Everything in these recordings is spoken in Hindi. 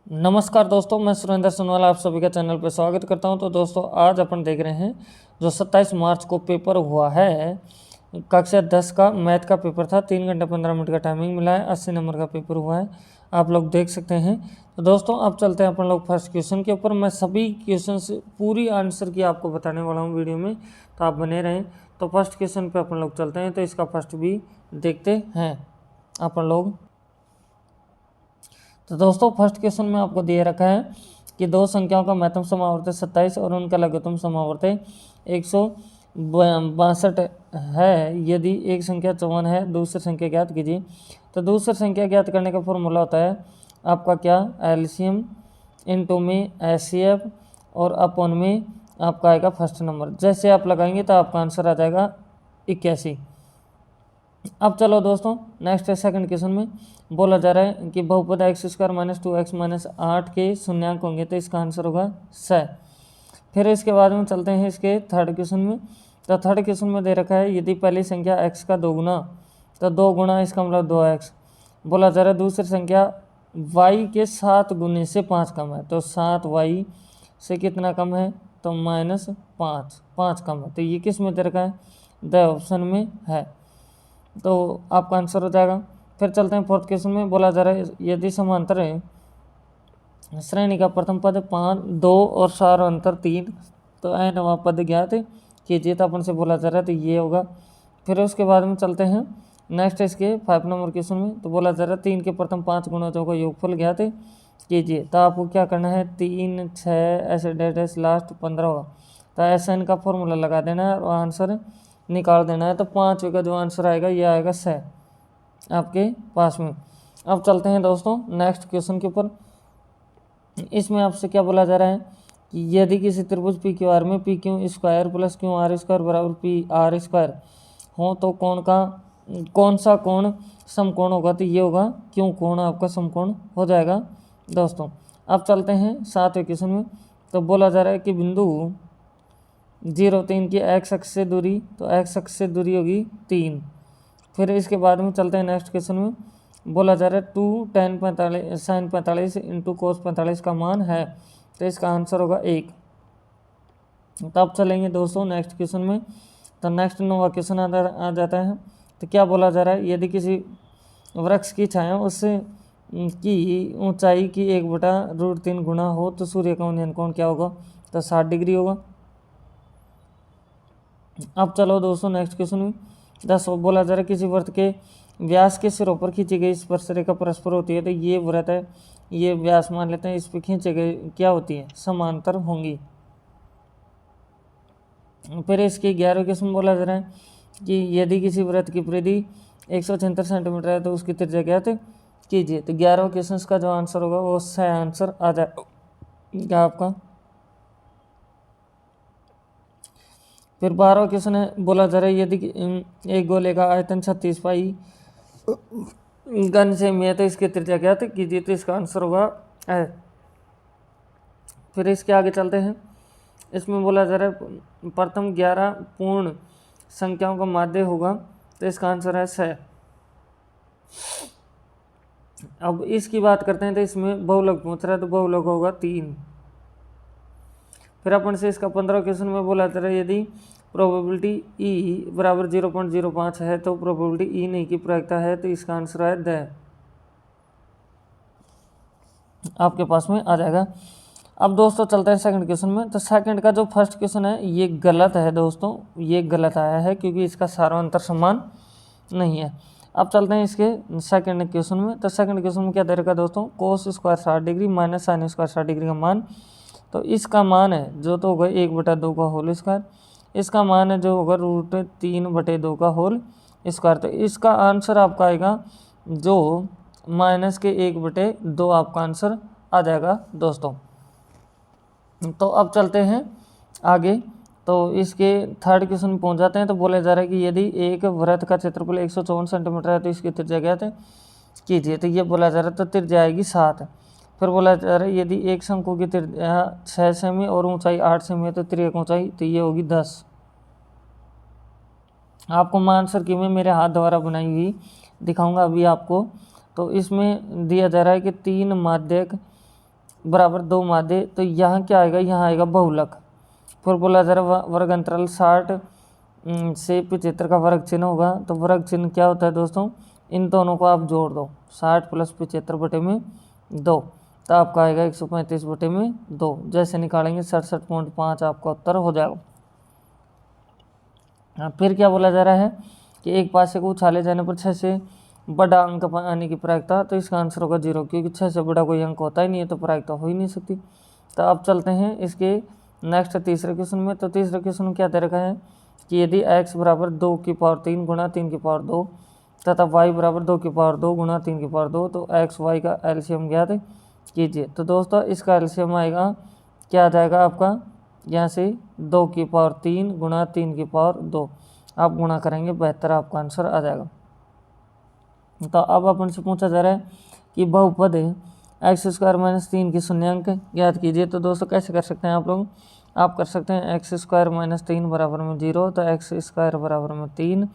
नमस्कार दोस्तों, मैं सुरेंद्र सोनवाल आप सभी का चैनल पर स्वागत करता हूं। तो दोस्तों आज अपन देख रहे हैं जो 27 मार्च को पेपर हुआ है, कक्षा 10 का मैथ का पेपर था। 3 घंटे 15 मिनट का टाइमिंग मिला है। 80 नंबर का पेपर हुआ है, आप लोग देख सकते हैं। तो दोस्तों अब चलते हैं अपन लोग फर्स्ट क्वेश्चन के ऊपर। मैं सभी क्वेश्चन से पूरी आंसर की आपको बताने वाला हूँ वीडियो में, तो आप बने रहें। तो फर्स्ट क्वेश्चन पर अपन लोग चलते हैं। तो इसका फर्स्ट भी देखते हैं अपन लोग। तो दोस्तों फर्स्ट क्वेश्चन में आपको दिए रखा है कि दो संख्याओं का महत्तम समावर्त 27 और उनका लघुत्तम समावर्त 162 है। यदि एक संख्या 54 है, दूसरी संख्या ज्ञात कीजिए। तो दूसरी संख्या ज्ञात करने का फॉर्मूला होता है आपका क्या, एलसीएम इनटू में एचसीएफ और अपॉन में आपका आएगा फर्स्ट नंबर। जैसे आप लगाएंगे तो आपका आंसर आ जाएगा 81। अब चलो दोस्तों नेक्स्ट है सेकंड क्वेश्चन में बोला जा रहा है कि बहुपद x² माइनस 2x माइनस 8 के शून्यांक होंगे, तो इसका आंसर होगा 100। फिर इसके बाद में चलते हैं इसके थर्ड क्वेश्चन में। तो थर्ड क्वेश्चन में दे रखा है यदि पहली संख्या x का 2 गुना, तो 2 गुना इसका मतलब 2x। बोला जा रहा है दूसरी संख्या y के 7 गुने से 5 कम है, तो 7y से कितना कम है, तो -5, 5 कम है। तो ये किस में दे रखा है, द ऑप्शन में है, तो आपका आंसर हो जाएगा। फिर चलते हैं फोर्थ क्वेश्चन में। बोला जा रहा है यदि समांतर है श्रेणी का प्रथम पद 5, 2 और सार अंतर 3, तो नवा पद ज्ञात कीजिए। तो अपन से बोला जा रहा है तो ये होगा। फिर उसके बाद में चलते हैं नेक्स्ट इसके 5 नंबर क्वेश्चन में। तो बोला जा रहा है 3 के प्रथम 5 गुणजों का योगफल ज्ञात कीजिए। तो आपको क्या करना है, 3, 6 ऐसे डेट लास्ट 15 होगा, तो ऐसा इनका फॉर्मूला लगा देना है और आंसर निकाल देना है। तो 5 का जो आंसर आएगा ये आएगा 100 आपके पास में। अब चलते हैं दोस्तों नेक्स्ट क्वेश्चन के ऊपर। इसमें आपसे क्या बोला जा रहा है कि यदि किसी त्रिभुज पी क्यू आर में P Q square plus Q R square बराबर पी आर स्क्वायर हो, तो कौन सा कोण समकोण होगा, तो ये होगा क्यों कोण आपका समकोण हो जाएगा दोस्तों। अब चलते हैं 7वें क्वेश्चन में। तो बोला जा रहा है कि बिंदु 0, 3 की एक्स अक्ष से दूरी, तो एक्स अक्ष से दूरी होगी 3। फिर इसके बाद में चलते हैं नेक्स्ट क्वेश्चन में। बोला जा रहा है 2 tan 45 sin 45 इंटू cos 45 का मान है, तो इसका आंसर होगा 1। तो अब चलेंगे दोस्तों नेक्स्ट क्वेश्चन में। तो नेक्स्ट 9वां क्वेश्चन आ जाता है। तो क्या बोला जा रहा है यदि किसी वृक्ष की छाया उससे की ऊंचाई की 1/√3 गुना हो, तो सूर्य का उन्नयन कोण क्या होगा, तो 60 डिग्री होगा। अब चलो दोस्तों नेक्स्ट क्वेश्चन में 10 बोला जा रहा है किसी वृत्त के व्यास के सिरों पर खींची गई स्पर्श रेखा परस्पर होती है। तो ये वृत्त है, ये व्यास मान लेते हैं, इस पर खींचे गए क्या होती है, समांतर होंगी। फिर इसकी 11वें क्वेश्चन बोला जा रहा है कि यदि किसी वृत्त की परिधि 176 सेंटीमीटर है, तो उसकी त्रिज्या ज्ञात कीजिए। तो 11वें क्वेश्चन का जो आंसर होगा वो सही आंसर आ जाएगा आपका। फिर 12वां क्वेश्चन है, बोला जा रहा है यदि एक गोले का आयतन 36 पाई घन सेमी है, तो इसकी त्रिज्या ज्ञात कीजिए। तो इसका आंसर होगा है। फिर इसके आगे चलते हैं। इसमें बोला जा रहा है प्रथम 11 पूर्ण संख्याओं का माध्य होगा, तो इसका आंसर है 6। अब इसकी बात करते हैं। तो इसमें बहुलक पूछ रहा है, तो बहुलक होगा 3। फिर अपन से इसका 15वां क्वेश्चन में बोला जा रहा है यदि प्रोबेबिलिटी ई बराबर 0.05 है, तो प्रोबेबिलिटी ई नहीं की प्रायिकता है, तो इसका आंसर है द, आपके पास में आ जाएगा। अब दोस्तों चलते हैं सेकंड क्वेश्चन में। तो सेकंड का जो फर्स्ट क्वेश्चन है ये गलत है दोस्तों, ये गलत आया है क्योंकि इसका सारांतर समान नहीं है। अब चलते हैं इसके सेकंड क्वेश्चन में। तो सेकंड क्वेश्चन में क्या दे रखा है दोस्तों, cos square 60 degree minus sine square 60 degree का मान। तो इसका मान है जो तो होगा 1/2 का होल स्क्वायर, इसका मान है जो होगा √3/2 का होल स्क्वायर। तो इसका आंसर आपका आएगा जो -1/2 आपका आंसर आ जाएगा दोस्तों। तो अब चलते हैं आगे। तो इसके थर्ड क्वेश्चन में पहुंच जाते हैं। तो बोले जा रहा है कि यदि एक वृत्त का क्षेत्रफल 154 सेंटीमीटर है, तो इसकी त्रिज्या ज्ञात कीजिए। तो ये बोला जा रहा है, तो त्रिज्या आएगी 7। फिर बोला जा रहा है यदि एक शंकु की त्रिज्या 6 सेमी और ऊंचाई 8 सेमी है, तो त्रिज्या ऊंचाई तो ये होगी 10। आपको मैं आंसर की मैं मेरे हाथ द्वारा बनाई हुई दिखाऊंगा अभी आपको। तो इसमें दिया जा रहा है कि 3 माध्यक बराबर 2 मादे, तो यहाँ क्या आएगा, यहाँ आएगा बहुलक। फिर बोला जा रहा वर्ग अंतराल 60 से 75 का वर्ग चिन्ह होगा। तो वर्ग चिन्ह क्या होता है दोस्तों, इन दोनों को आप जोड़ दो, 60 + 75 बटे में 2, तो आपका आएगा 135 बटे में 2। जैसे निकालेंगे 67.5 आपका उत्तर हो जाएगा। फिर क्या बोला जा रहा है कि एक पासे को उछाले जाने पर 6 से बड़ा अंक आने की प्रायिकता, तो इसका आंसर होगा 0, क्योंकि 6 से बड़ा कोई अंक होता ही नहीं है, तो प्रायिकता हो ही नहीं सकती। तो अब चलते हैं इसके नेक्स्ट तीसरे क्वेश्चन में। तो तीसरे क्वेश्चन में क्या दे रखा है कि यदि x बराबर 2 की पावर 3 गुणा 3 की पावर 2 तथा y बराबर 2 की पावर 2 गुणा 3 की पावर 2, तो x y का एलसीएम ज्ञात कीजिए। तो दोस्तों इसका एलसीएम आएगा, क्या आ जाएगा आपका, यहाँ से 2 की पावर 3 गुणा 3 की पावर 2 आप गुणा करेंगे, 72 आपका आंसर आ जाएगा। तो अब अपन से पूछा जा रहा है कि बहुपद x² - 3 की शून्यांक ज्ञात कीजिए। तो दोस्तों कैसे कर सकते हैं आप लोग, आप कर सकते हैं x² - 3 बराबर में 0, तो x² बराबर में 3,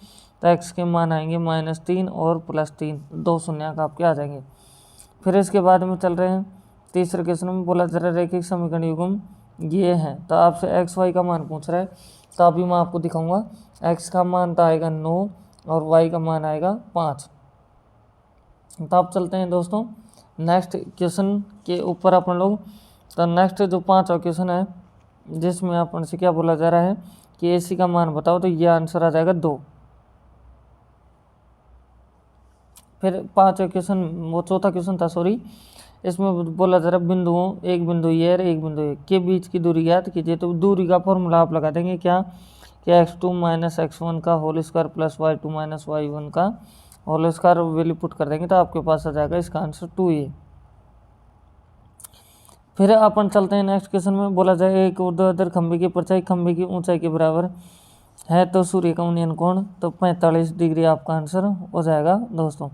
तो x के मान आएंगे -3 और +3, 2 शून्यांक आपके आ जाएंगे। फिर इसके बाद में चल रहे हैं तीसरे क्वेश्चन में, बोला जा रहा है रैखिक समीकरण युग्म ये है। तो आपसे x y का मान पूछ रहा है, तो अभी मैं आपको दिखाऊंगा। x का मान तो आएगा 9 और y का मान आएगा 5। तो आप चलते हैं दोस्तों नेक्स्ट क्वेश्चन के ऊपर अपन लोग। तो नेक्स्ट जो 5वां क्वेश्चन है, जिसमें अपन से क्या बोला जा रहा है कि AC का मान बताओ, तो ये आंसर आ जाएगा 2। फिर 5वां क्वेश्चन, वो चौथा क्वेश्चन था सॉरी, इसमें बोला जा रहा है बिंदुओं, एक बिंदु ये और एक बिंदु ये के बीच की दूरी ज्ञात कीजिए। तो दूरी का फॉर्मूला आप लगा देंगे क्या, कि x2 - x1 का whole square plus y2 - y1 का होल स्क्वायर वैल्यू पुट कर देंगे, तो आपके पास आ जाएगा इसका आंसर 2a। फिर अपन चलते हैं नेक्स्ट क्वेश्चन में। बोला जाए एक ऊर्ध्वाधर खंभे की परछाई खंभे की ऊंचाई के बराबर है, तो सूर्य का उन्नयन कोण, तो 45 डिग्री आपका आंसर हो जाएगा दोस्तों।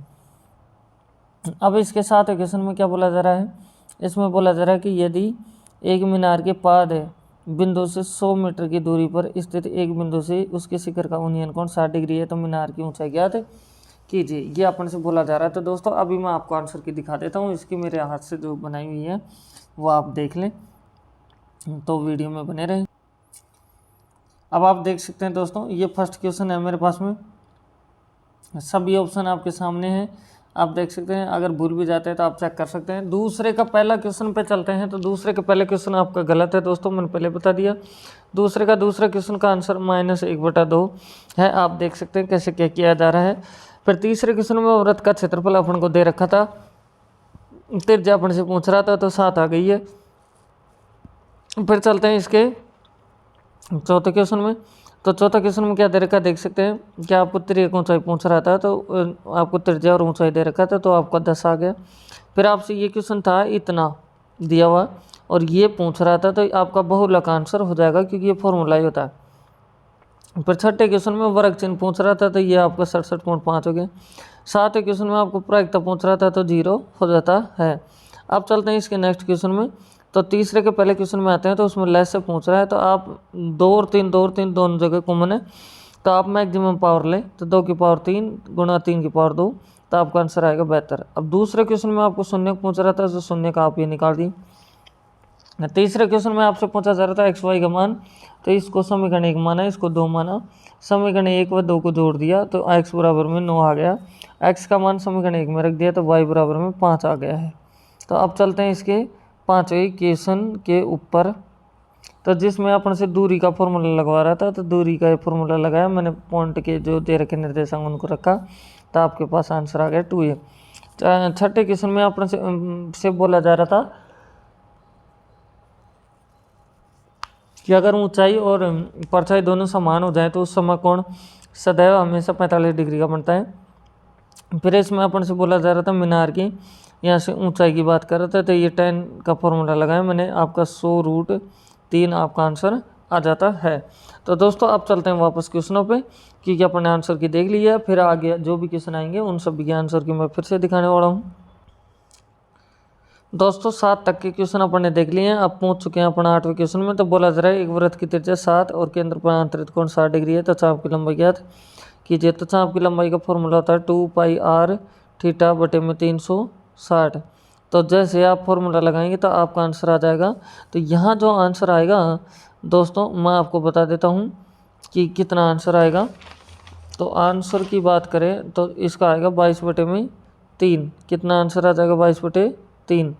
अब इसके साथ क्वेश्चन में क्या बोला जा रहा है, इसमें बोला जा रहा है कि यदि एक मीनार के पाद बिंदु से 100 मीटर की दूरी पर स्थित एक बिंदु से उसके शिखर का उन्नयन कोण 60 डिग्री है, तो मीनार की ऊंचाई ज्ञात कीजिए। ये अपन से बोला जा रहा है। तो दोस्तों अभी मैं आपको आंसर की दिखा देता हूँ, इसकी मेरे हाथ से जो बनाई हुई है वो आप देख लें, तो वीडियो में बने रहें। अब आप देख सकते हैं दोस्तों, ये फर्स्ट क्वेश्चन है मेरे पास में, सभी ऑप्शन आपके सामने हैं, आप देख सकते हैं। अगर भूल भी जाते हैं तो आप चेक कर सकते हैं। दूसरे का पहला क्वेश्चन पे चलते हैं। तो दूसरे का पहले क्वेश्चन आपका गलत है दोस्तों, मैंने पहले बता दिया। दूसरे का दूसरा क्वेश्चन का आंसर -1/2 है, आप देख सकते हैं कैसे क्या किया जा रहा है। फिर तीसरे क्वेश्चन में वृत्त का क्षेत्रफल अपन को दे रखा था, त्रिज्या अपन से पूछ रहा था, तो 7 आ गई है। फिर चलते हैं इसके चौथे क्वेश्चन में। तो चौथा क्वेश्चन में क्या दे रखा देख सकते हैं, क्या आपको त्रिज्या ऊंचाई पूछ रहा था, तो आपको त्रिज्या और ऊंचाई दे रखा था, तो आपका 10 आ गया। फिर आपसे ये क्वेश्चन था इतना दिया हुआ और ये पूछ रहा था, तो आपका बहुलक आंसर हो जाएगा, क्योंकि ये फॉर्मूला ही होता है। फिर छठे क्वेश्चन में वर्ग चिन्ह पूछ रहा था, तो ये आपका 67.5 हो गया। सातवें क्वेश्चन में आपको प्रायिकता पूछ रहा था, तो 0 हो जाता है। अब चलते हैं इसके नेक्स्ट क्वेश्चन में। तो तीसरे के पहले क्वेश्चन में आते हैं, तो उसमें लेस से पूछ रहा है, तो आप 2 और 3 दोनों जगह कॉमन है, तो आप मैक्सिमम पावर लें, तो 2 की पावर 3 गुणा 3 की पावर 2, तो आपका आंसर आएगा 72। अब दूसरे क्वेश्चन में आपको शून्य पूछ रहा था, तो शून्य का आप ये निकाल दी। तीसरे क्वेश्चन में आपसे पूछा जा रहा था एक्स वाई का मान, तो इसको समीकरण 1 माना, इसको 2 माना, समीकरण 1 व 2 को जोड़ दिया, तो x बराबर में 9 आ गया। x का मान समीकरण 1 में रख दिया, तो y बराबर में 5 आ गया है। तो अब चलते हैं इसके 5वें क्वेश्चन के ऊपर। तो जिसमें अपन से दूरी का फॉर्मूला लगवा रहा था, तो दूरी का फॉर्मूला लगाया मैंने, पॉइंट के जो दे रखे निर्देशांक उनको रखा, तो आपके पास आंसर आ गया 2a। छठे क्वेश्चन में अपन से बोला जा रहा था कि अगर ऊंचाई और परछाई दोनों समान हो जाए, तो उस समय कोण सदैव हमेशा 45 डिग्री का बनता है। फिर इसमें अपन से बोला जा रहा था मीनार की यहाँ से ऊंचाई की बात कर रहा था, तो ये 10 का फॉर्मूला लगाया मैंने, आपका 100√3 आपका आंसर आ जाता है। तो दोस्तों अब चलते हैं वापस क्वेश्चनों पे, क्योंकि अपने आंसर की देख लिया। फिर आगे जो भी क्वेश्चन आएंगे उन सभी के आंसर की मैं फिर से दिखाने वाला हूँ। दोस्तों 7 तक के क्वेश्चन अपन ने देख लिए हैं, अब पहुंच चुके हैं अपन 8वें क्वेश्चन में। तो बोला जा रहा है एक वृत्त की त्रिज्या 7 और केंद्र पर आंतरिक कोण 60 डिग्री है, तो चाप की लंबाई ज्ञात कीजिए। तो चाप की लंबाई का फॉर्मूला होता है 2πr θ/360। तो जैसे आप फॉर्मूला लगाएंगे तो आपका आंसर आ जाएगा। तो यहाँ जो आंसर आएगा दोस्तों मैं आपको बता देता हूँ कि कितना आंसर आएगा। तो आंसर की बात करें तो इसका आएगा 22/3। कितना आंसर आ जाएगा 22/3।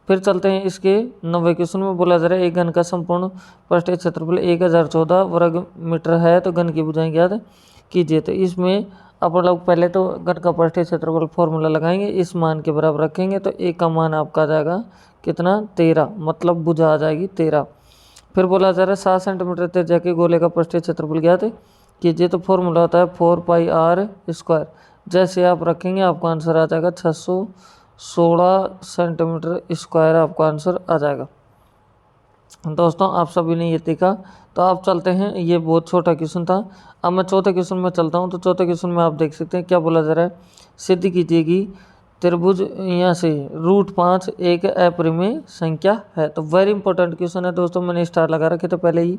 फिर चलते हैं इसके 90 क्वेश्चन में। बोला जा रहा है एक घन का संपूर्ण पृष्ठीय क्षेत्रफल 1014 वर्ग मीटर है, तो घन की भुजाएं ज्ञात कीजिए। तो इसमें अपन लोग पहले तो घन का पृष्ठीय क्षेत्रफल फॉर्मूला लगाएंगे, इस मान के बराबर रखेंगे तो एक का मान आपका आ जाएगा कितना 13, मतलब भुजा आ जाएगी 13। फिर बोला जा रहा है 7 सेंटीमीटर त्रिज्या के गोले का पृष्ठीय क्षेत्रफल ज्ञात कीजिए। तो फॉर्मूला होता है 4πr²। जैसे आप रखेंगे आपका आंसर आ जाएगा 616 सेंटीमीटर स्क्वायर आपका आंसर आ जाएगा। दोस्तों आप सभी ने ये देखा। तो आप चलते हैं, ये बहुत छोटा क्वेश्चन था। अब मैं चौथे क्वेश्चन में चलता हूँ। तो चौथे क्वेश्चन में आप देख सकते हैं क्या बोला जा रहा है, सिद्ध कीजिए कि त्रिभुज यहाँ से √5 एक अपरिमेय संख्या है। तो वेरी इंपॉर्टेंट क्वेश्चन है दोस्तों, मैंने स्टार लगा रखे थे पहले ही,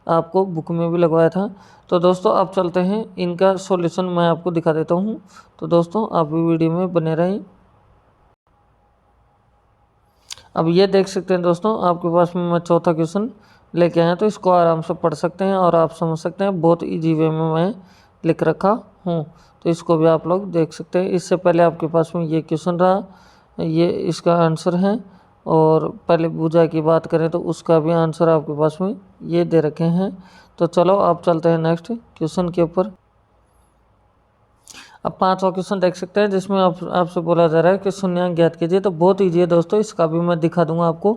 आपको बुक में भी लगवाया था। तो दोस्तों आप चलते हैं, इनका सॉल्यूशन मैं आपको दिखा देता हूँ। तो दोस्तों आप भी वीडियो में बने रहें। अब ये देख सकते हैं दोस्तों, आपके पास में मैं चौथा क्वेश्चन लेके आया, तो इसको आराम से पढ़ सकते हैं और आप समझ सकते हैं। बहुत ईजी वे में मैं लिख रखा हूँ, तो इसको भी आप लोग देख सकते हैं। इससे पहले आपके पास में ये क्वेश्चन रहा, ये इसका आंसर है। और पहले भुजा की बात करें तो उसका भी आंसर आपके पास में ये दे रखे हैं। तो चलो आप चलते हैं नेक्स्ट क्वेश्चन के ऊपर। अब पांचवा क्वेश्चन देख सकते हैं, जिसमें आपसे बोला जा रहा है कि शून्यांक ज्ञात कीजिए। तो बहुत ईजी है दोस्तों, इसका भी मैं दिखा दूंगा आपको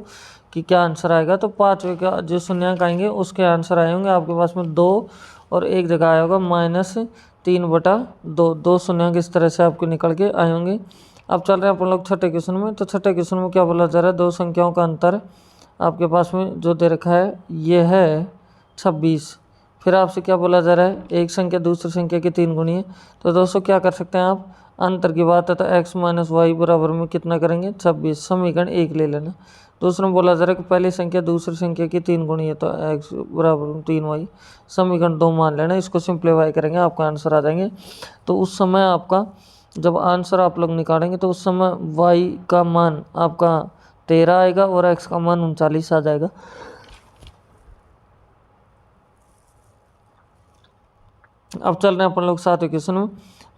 कि क्या आंसर आएगा। तो पाँचवें का जो शून्यांक आएंगे उसके आंसर आए होंगे आपके पास में 2 और एक जगह आया होगा -3/2। 2 शून्यांक इस तरह से आपके निकल के आए होंगे। अब चल रहे हैं अपन लोग छठे क्वेश्चन में। तो छठे क्वेश्चन में क्या बोला जा रहा है, 2 संख्याओं का अंतर आपके पास में जो दे रखा है ये है 26। फिर आपसे क्या बोला जा रहा है, एक संख्या दूसरी संख्या की 3 गुनी है। तो दोस्तों क्या कर सकते हैं आप, अंतर की बात है तो x - y बराबर में कितना करेंगे 26। समीकरण 1 ले लेना। दूसरा में बोला जा रहा है कि पहली संख्या दूसरी संख्या की 3 गुनी है, तो x बराबर 3y। समीकरण 2 मान लेना, इसको सिंप्लीफाई करेंगे आपका आंसर आ जाएंगे। तो उस समय आपका जब आंसर आप लोग निकालेंगे तो उस समय y का मान आपका 13 आएगा और x का मान 39 आ जाएगा। अब चल रहे हैं अपन लोग सातवें क्वेश्चन में।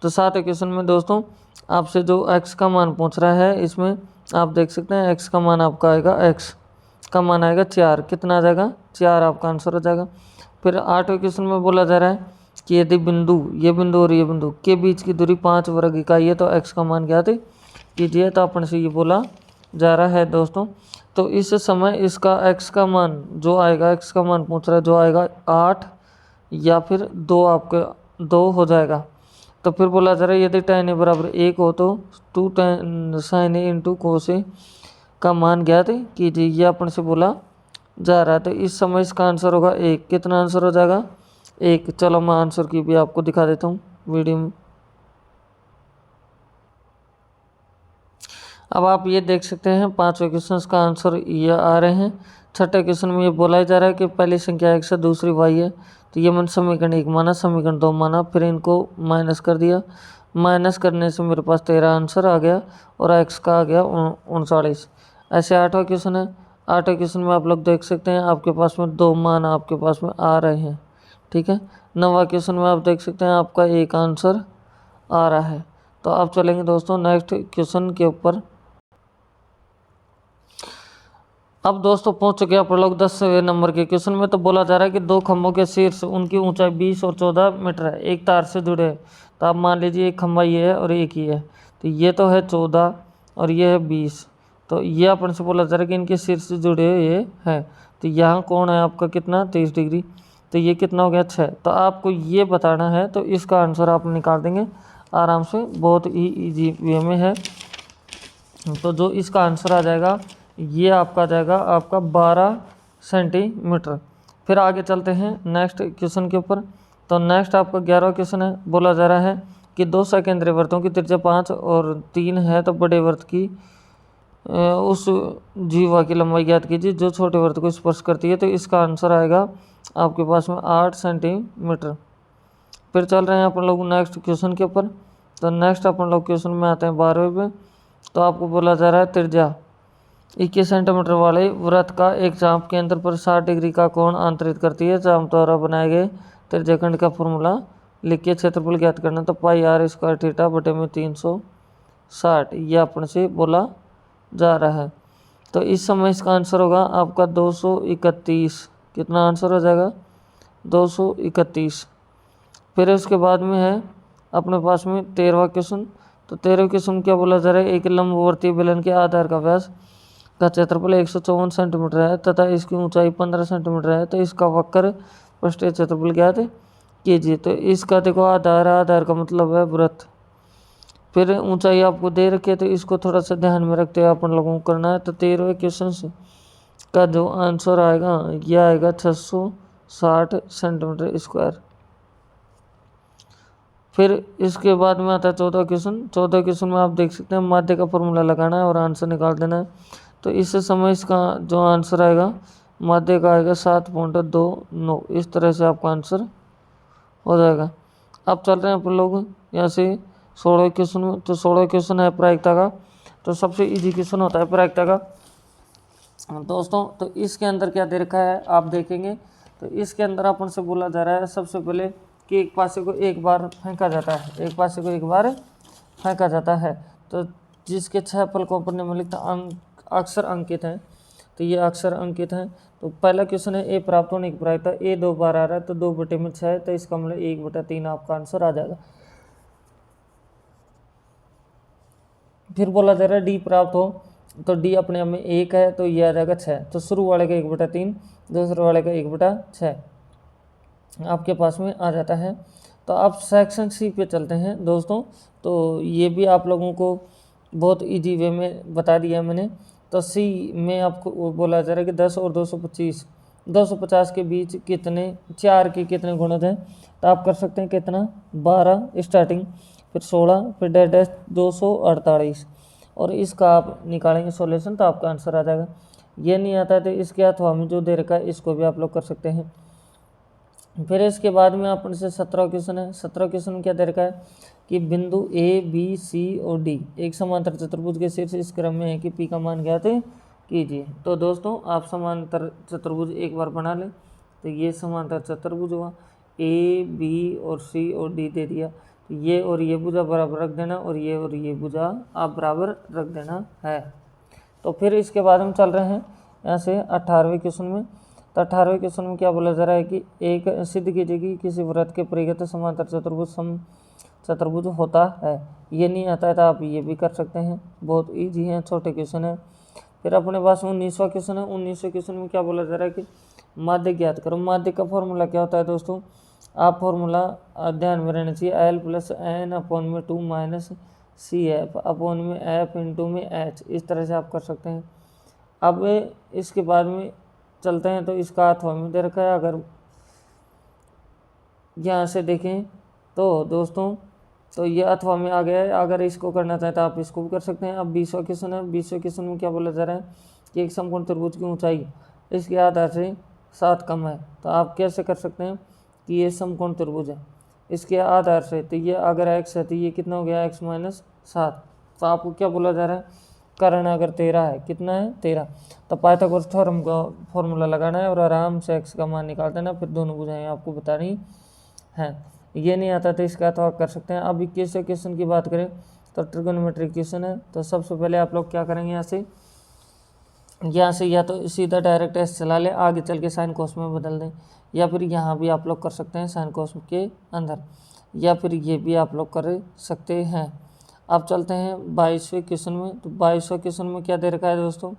तो सातवें क्वेश्चन में दोस्तों आपसे जो x का मान पूछ रहा है, इसमें आप देख सकते हैं x का मान आपका आएगा, x का मान आएगा 4। कितना आ जाएगा 4 आपका आंसर हो जाएगा। फिर आठवें क्वेश्चन में बोला जा रहा है कि यदि बिंदु ये बिंदु और ये बिंदु के बीच की दूरी 5 वर्ग इकाई है तो x का मान ज्ञात कीजिए। तो अपन से ये बोला जा रहा है दोस्तों। तो इस समय इसका x का मान जो आएगा, x का मान पूछ रहा है जो आएगा 8 या फिर 2, आपका 2 हो जाएगा। तो फिर बोला जा रहा है यदि tan a बराबर 1 हो तो 2 tan sin a into cos a का मान ज्ञात कीजिए। ये अपन से बोला जा रहा है। तो इस समय इसका आंसर होगा 1। कितना आंसर हो जाएगा 1। चलो मैं आंसर की भी आपको दिखा देता हूँ वीडियो में। अब आप ये देख सकते हैं पांचवें क्वेश्चन का आंसर ये आ रहे हैं। छठे क्वेश्चन में ये बोला जा रहा है कि पहली संख्या x है दूसरी y है। तो ये मैंने समीकरण 1 माना, समीकरण 2 माना, फिर इनको माइनस कर दिया। माइनस करने से मेरे पास 13 आंसर आ गया और x का आ गया 39। ऐसे आठवां क्वेश्चन है। आठवें क्वेश्चन में आप लोग देख सकते हैं आपके पास में 2 मान आपके पास में आ रहे हैं, ठीक है। नौवां क्वेश्चन में आप देख सकते हैं आपका 1 आंसर आ रहा है। तो आप चलेंगे दोस्तों नेक्स्ट क्वेश्चन के ऊपर। अब दोस्तों पहुंच चुके आप लोग 10वें नंबर के क्वेश्चन में। तो बोला जा रहा है कि 2 खंभों के शीर्ष उनकी ऊंचाई 20 और 14 मीटर है, एक तार से जुड़े हैं। तो आप मान लीजिए एक खंभा ये है और एक ही है। तो ये तो है 14 और ये है 20। तो ये अपन से बोला जा रहा है कि इनके शीर्ष से जुड़े ये है। तो यहाँ कोण है आपका कितना 23 डिग्री। तो ये कितना हो गया 6। तो आपको ये बताना है, तो इसका आंसर आप निकाल देंगे आराम से, बहुत ही ईजी वे में है। तो जो इसका आंसर आ जाएगा ये आपका आ जाएगा आपका 12 सेंटीमीटर। फिर आगे चलते हैं नेक्स्ट क्वेश्चन के ऊपर। तो नेक्स्ट आपका 11वां क्वेश्चन है। बोला जा रहा है कि 2 सकेंद्रीय वृत्तों की त्रिज्या 5 और 3 है, तो बड़े वृत्त की उस जीवा की लंबाई ज्ञात कीजिए जो छोटे वृत्त को स्पर्श करती है। तो इसका आंसर आएगा आपके पास में 8 सेंटीमीटर। फिर चल रहे हैं अपन लोग नेक्स्ट क्वेश्चन के ऊपर। तो नेक्स्ट अपन लोग क्वेश्चन में आते हैं 12वें पे। तो आपको बोला जा रहा है त्रिज्या 21 सेंटीमीटर वाले वृत्त का एक चाप केंद्र पर 60 डिग्री का कोण आंतरित करती है। चाप द्वारा बनाए गए त्रिज्याखंड का फॉर्मूला लिखिए। क्षेत्रफल ज्ञात करना, तो पाई आर स्क्वायर थीटा बटे में 360 ये अपन से बोला जा रहा है। तो इस समय इसका आंसर होगा आपका 231। कितना आंसर हो जाएगा? 231। फिर उसके बाद में है अपने पास में 13वां क्वेश्चन। तो 13वें क्वेश्चन क्या बोला जा रहा है? एक लंबवर्तीय बेलन के आधार का व्यास का क्षेत्रफल 154 सेंटीमीटर है तथा इसकी ऊंचाई 15 सेंटीमीटर है। तो इसका वक्र पृष्ठीय क्षेत्रफल ज्ञात कीजिए। तो इसका देखो आधार का मतलब है वृत्त, फिर ऊंचाई आपको दे रखी है, तो इसको थोड़ा सा ध्यान में रखते हुए अपन लोगों को करना है। तो 13वें क्वेश्चन का जो आंसर आएगा यह आएगा 660 सेंटीमीटर स्क्वायर। फिर इसके बाद में आता है 14वां क्वेश्चन। 14वें क्वेश्चन में आप देख सकते हैं माध्य का फॉर्मूला लगाना है और आंसर निकाल देना है। तो इस समय इसका जो आंसर आएगा माध्य का आएगा 7.29। इस तरह से आपका आंसर हो जाएगा। अब चल रहे हैं अपन लोग यहाँ से 16वें क्वेश्चन में। तो 16वां क्वेश्चन है प्रायिकता का। तो सबसे इजी क्वेश्चन होता है प्रायिकता का दोस्तों। तो इसके अंदर क्या दे रखा है आप देखेंगे। तो इसके अंदर अपन से बोला जा रहा है सबसे पहले कि एक पासे को एक बार फेंका जाता है, एक पासे को एक बार फेंका जाता है। तो जिसके 6 फलकों पर निम्नलिखित अक्षर अंकित हैं। तो ये अक्षर अंकित हैं। तो पहला क्वेश्चन है ए प्राप्त होने की प्रायिकता। ए 2 बार आ रहा है तो 2/6, तो इसका मतलब 1/3 आपका आंसर आ जाएगा। फिर बोला जा रहा है डी प्राप्त हो, तो डी अपने आप में 1 है तो ये आ जाएगा 6। तो शुरू वाले का 1/3, दूसरे वाले का 1/6 आपके पास में आ जाता है। तो आप सेक्शन सी पे चलते हैं दोस्तों। तो ये भी आप लोगों को बहुत इजी वे में बता दिया मैंने। तो सी में आपको बोला जा रहा है कि 10 और 250 के बीच कितने 4 के कितने गुणज हैं। तो आप कर सकते हैं कितना 12 स्टार्टिंग, फिर 16, फिर डैश 248 और इसका आप निकालेंगे सॉल्यूशन तो आपका आंसर आ जाएगा। ये नहीं आता है तो इसके अथवा में जो दे रखा है इसको भी आप लोग कर सकते हैं। फिर इसके बाद में अपन से 17 क्वेश्चन है। 17 क्वेश्चन क्या दे रखा है कि बिंदु ए बी सी और डी एक समांतर चतुर्भुज के शीर्ष इस क्रम में है कि पी का मान ज्ञात कीजिए। तो दोस्तों आप समांतर चतुर्भुज एक बार बना लें। तो ये समांतर चतुर्भुज हुआ, ए बी और सी और डी दे दिया। तो ये और ये भुजा बराबर रख देना और ये भुजा आप बराबर रख देना है। तो फिर इसके बाद हम चल रहे हैं यहाँ से 18वें क्वेश्चन में। तो 18वें क्वेश्चन में क्या बोला जा रहा है कि एक सिद्ध कीजिए कि किसी वृत्त के परिघ समांतर चतुर्भुज होता है। ये नहीं आता है तो आप ये भी कर सकते हैं, बहुत ईजी है, छोटे क्वेश्चन है। फिर अपने पास 19वां क्वेश्चन है। 19वें क्वेश्चन में क्या बोला जा रहा है कि माध्य ज्ञात करो। माध्य का फॉर्मूला क्या होता है दोस्तों? आप फॉर्मूला ध्यान में रहना चाहिए, L+N/2 - CF/F × H। इस तरह से आप कर सकते हैं। अब इसके बाद में चलते हैं। तो इसका अथवा में दे रखा है। अगर यहाँ से देखें तो दोस्तों तो ये अथवा में आ गया है। अगर इसको करना चाहते हैं तो आप इसको भी कर सकते हैं। अब 20वां क्वेश्चन है। 20वें क्वेश्चन में क्या बोला जा रहा है कि एक समकोण त्रिभुज की ऊंचाई इसके आधार से 7 कम है। तो आप कैसे कर सकते हैं कि ये समकोण त्रिभुज है इसके आधार से, तो ये अगर x है तो ये कितना हो गया x - 7। तो आपको क्या बोला जा रहा है कर्ण अगर 13 है, कितना है 13, तो पाइथागोरस थ्योरम का फॉर्मूला लगाना है और आराम से x का मान निकाल देना। फिर दोनों भुजाएं आपको बतानी है। ये नहीं आता तो इसका तो आप कर सकते हैं। अब 21वें क्वेश्चन की बात करें तो ट्रिगोनोमेट्रिक क्वेश्चन है। तो सबसे पहले आप लोग क्या करेंगे, यहाँ से या तो सीधा डायरेक्ट एस चला ले, आगे चल के साइन कोस में बदल दें, या फिर यहाँ भी आप लोग कर सकते हैं साइन कोस के अंदर, या फिर ये भी आप लोग कर सकते हैं। अब चलते हैं 22वें क्वेश्चन में। तो 22वें क्वेश्चन में क्या दे रखा है दोस्तों?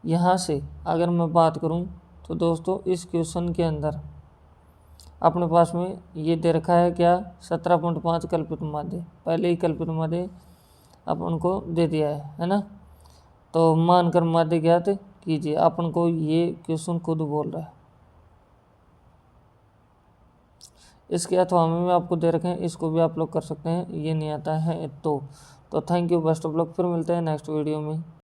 यहाँ से अगर मैं बात करूँ तो दोस्तों इस क्वेश्चन के अंदर अपने पास में ये दे रखा है क्या 17.5 कल्पित माध्य, पहले ही कल्पित माध्य अपन को दे दिया है ना। तो मानकर माध्य ज्ञात कीजिए, अपन को ये क्वेश्चन खुद बोल रहा है। इसके अथवा में आपको दे रखे हैं, इसको भी आप लोग कर सकते हैं। ये नहीं आता है तो thank you, best of luck. फिर मिलते हैं नेक्स्ट वीडियो में।